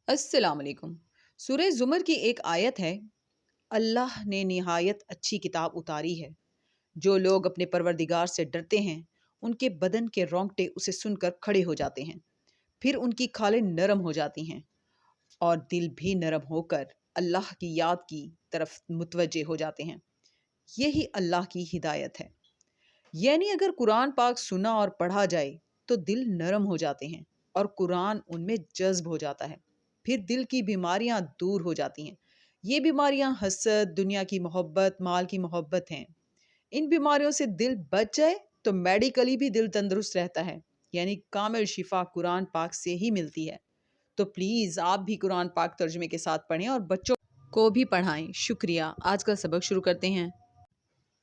السلام علیکم۔ سورہ زمر کی ایک آیت ہے، اللہ نے نہایت اچھی کتاب اتاری ہے۔ جو لوگ اپنے پروردگار سے ڈرتے ہیں ان کے بدن کے رونگٹے اسے سن کر کھڑے ہو جاتے ہیں، پھر ان کی کھالیں نرم ہو جاتی ہیں اور دل بھی نرم ہو کر اللہ کی یاد کی طرف متوجہ ہو جاتے ہیں۔ یہی اللہ کی ہدایت ہے۔ یعنی اگر قرآن پاک سنا اور پڑھا جائے تو دل نرم ہو جاتے ہیں اور قرآن ان میں جذب ہو جاتا ہے، پھر دل کی بیماریاں دور ہو جاتی ہیں۔ یہ بیماریاں حسد، دنیا کی محبت، مال کی محبت ہیں۔ ان بیماریوں سے دل بچ جائے تو میڈیکلی بھی دل تندرست رہتا ہے، یعنی کامل شفا قرآن پاک سے ہی ملتی ہے۔ تو پلیز آپ بھی قرآن پاک ترجمے کے ساتھ پڑھیں اور بچوں کو بھی پڑھائیں۔ شکریہ۔ آج کا سبق شروع کرتے ہیں۔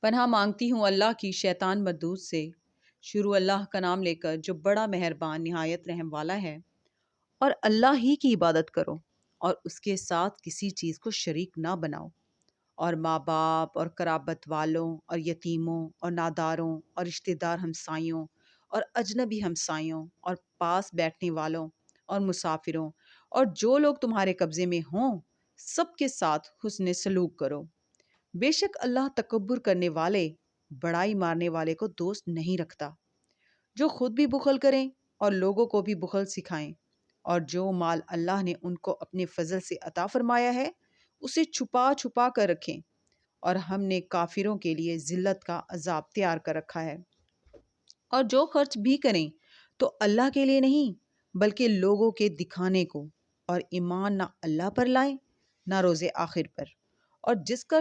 پناہ مانگتی ہوں اللہ کی شیطان مردود سے۔ شروع اللہ کا نام لے کر جو بڑا مہربان نہایت رحم والا ہے۔ اور اللہ ہی کی عبادت کرو اور اس کے ساتھ کسی چیز کو شریک نہ بناؤ، اور ماں باپ اور قرابت والوں اور یتیموں اور ناداروں اور رشتہ دار ہمسائیوں اور اجنبی ہمسائیوں اور پاس بیٹھنے والوں اور مسافروں اور جو لوگ تمہارے قبضے میں ہوں سب کے ساتھ حسن سلوک کرو۔ بے شک اللہ تکبر کرنے والے، بڑائی مارنے والے کو دوست نہیں رکھتا۔ جو خود بھی بخل کریں اور لوگوں کو بھی بخل سکھائیں، اور جو مال اللہ نے ان کو اپنے فضل سے عطا فرمایا ہے اسے چھپا چھپا کر رکھیں، اور ہم نے کافروں کے لیے ذلت کا عذاب تیار کر رکھا ہے۔ اور جو خرچ بھی کریں تو اللہ کے لیے نہیں بلکہ لوگوں کے دکھانے کو، اور ایمان نہ اللہ پر لائیں نہ روز آخر پر۔ اور جس کا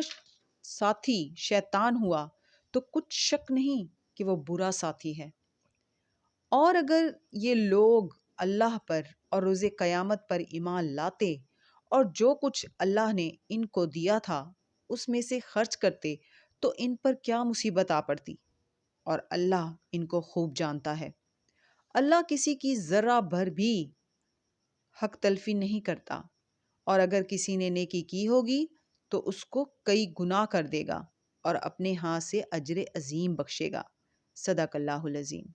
ساتھی شیطان ہوا تو کچھ شک نہیں کہ وہ برا ساتھی ہے۔ اور اگر یہ لوگ اللہ پر اور روز قیامت پر ایمان لاتے اور جو کچھ اللہ نے ان کو دیا تھا اس میں سے خرچ کرتے تو ان پر کیا مصیبت آ پڑتی، اور اللہ ان کو خوب جانتا ہے۔ اللہ کسی کی ذرہ بھر بھی حق تلفی نہیں کرتا، اور اگر کسی نے نیکی کی ہوگی تو اس کو کئی گناہ کر دے گا اور اپنے ہاں سے اجر عظیم بخشے گا۔ صدق اللہ العظیم۔